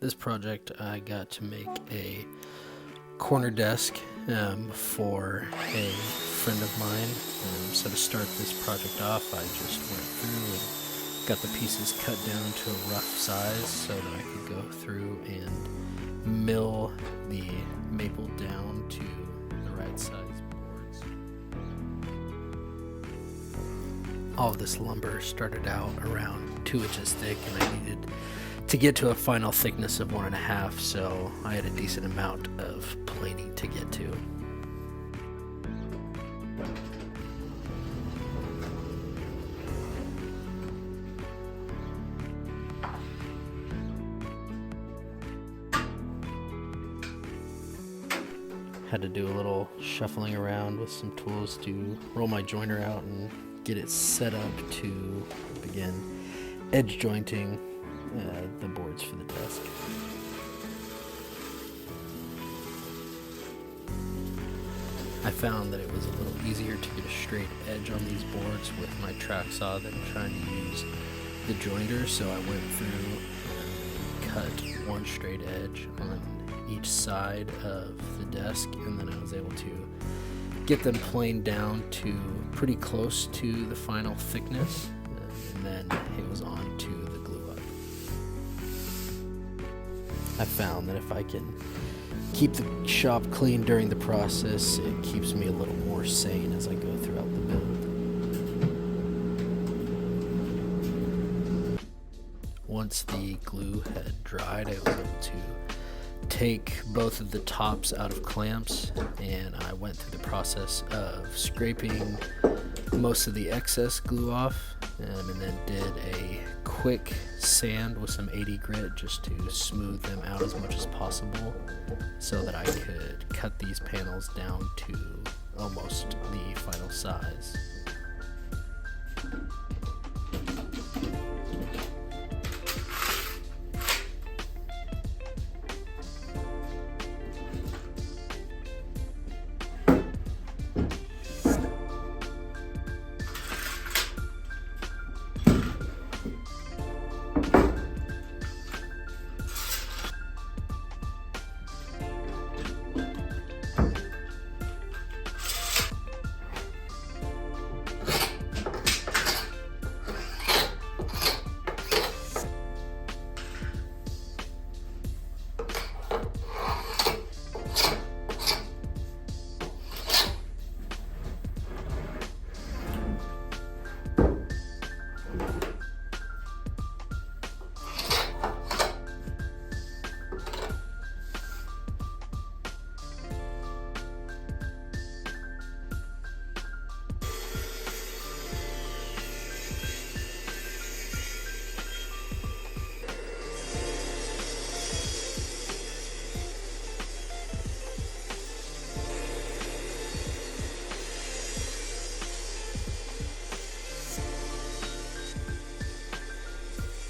this project, I got to make a corner desk for a friend of mine. So to start this project off, I just went through and got the pieces cut down to a rough size so that I could go through and mill the maple down to the right size boards. All of this lumber started out around 2 inches thick, and I needed to get to a final thickness of 1.5, so I had a decent amount of planing to get to. Had to do a little shuffling around with some tools to roll my joiner out and get it set up to begin edge jointing the boards for the desk. I found that it was a little easier to get a straight edge on these boards with my track saw than trying to use the jointer, so I went through and cut one straight edge on each side of the desk, and then I was able to get them planed down to pretty close to the final thickness, and then it was on to the glue up. I found that if I can keep the shop clean during the process, it keeps me a little more sane as I go throughout the build. Once the glue had dried, I was able to take both of the tops out of clamps, and I went through the process of scraping most of the excess glue off, and then did a quick sand with some 80 grit just to smooth them out as much as possible so that I could cut these panels down to almost the final size.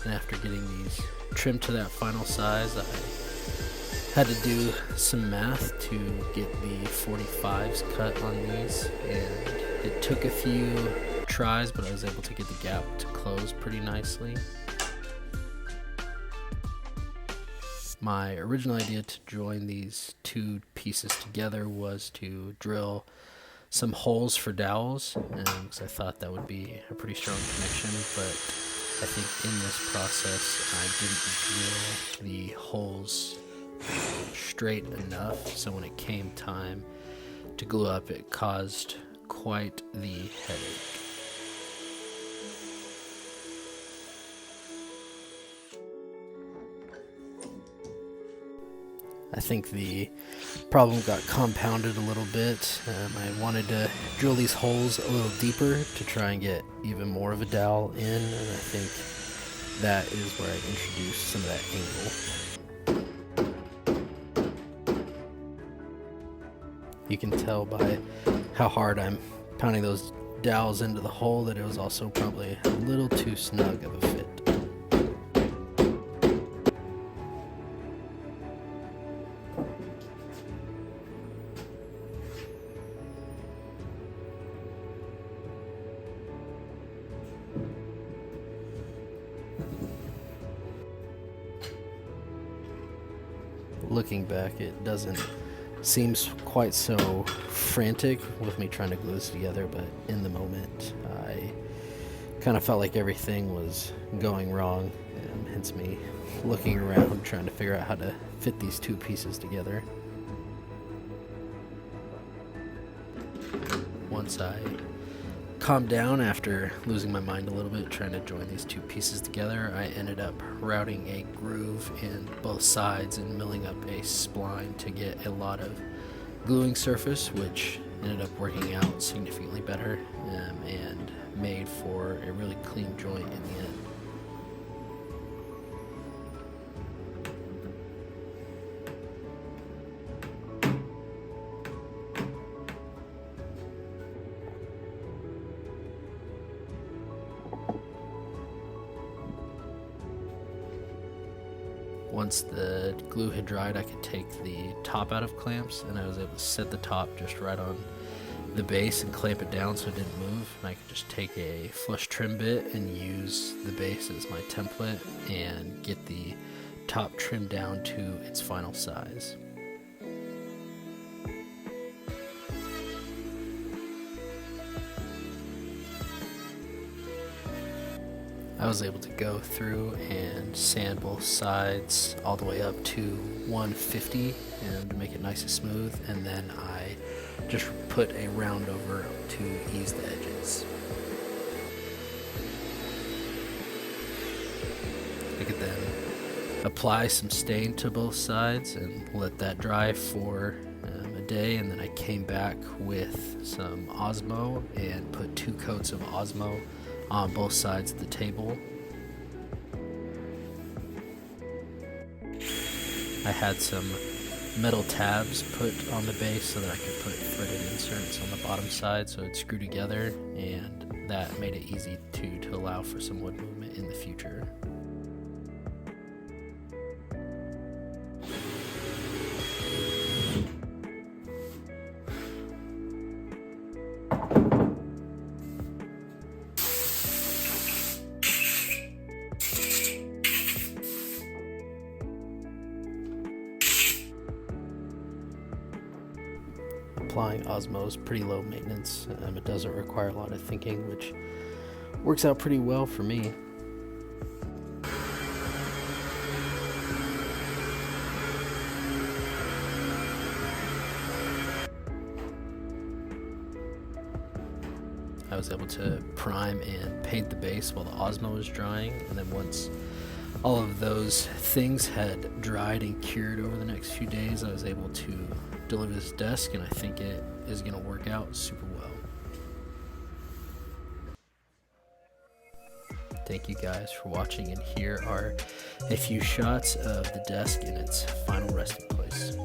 And after getting these trimmed to that final size, I had to do some math to get the 45s cut on these, and it took a few tries, but I was able to get the gap to close pretty nicely. My original idea to join these two pieces together was to drill some holes for dowels, because I thought that would be a pretty strong connection, but I think in this process I didn't drill the holes straight enough, so when it came time to glue up, it caused quite the headache. I think the problem got compounded a little bit. I wanted to drill these holes a little deeper to try and get even more of a dowel in, and I think that is where I introduced some of that angle. You can tell by how hard I'm pounding those dowels into the hole that it was also probably a little too snug of a fit. Looking back, it doesn't seem quite so frantic with me trying to glue this together, but in the moment, I kind of felt like everything was going wrong, and hence me looking around trying to figure out how to fit these two pieces together. Once I calmed down after losing my mind a little bit trying to join these two pieces together, I ended up routing a groove in both sides and milling up a spline to get a lot of gluing surface, which ended up working out significantly better and made for a really clean joint in the end. Once the glue had dried, I could take the top out of clamps, and I was able to set the top just right on the base and clamp it down so it didn't move. And I could just take a flush trim bit and use the base as my template and get the top trimmed down to its final size. I was able to go through and sand both sides all the way up to 150 and to make it nice and smooth, and then I just put a round over to ease the edges. I could then apply some stain to both sides and let that dry for a day, and then I came back with some Osmo and put 2 coats of Osmo on both sides of the table. I had some metal tabs put on the base so that I could put threaded inserts on the bottom side so it'd screw together, and that made it easy to allow for some wood movement in the future. Applying Osmo is pretty low maintenance. It doesn't require a lot of thinking, which works out pretty well for me. I was able to prime and paint the base while the Osmo was drying, and then once all of those things had dried and cured over the next few days, I was able to deliver this desk, and I think it is going to work out super well. Thank you guys for watching, and here are a few shots of the desk in its final resting place.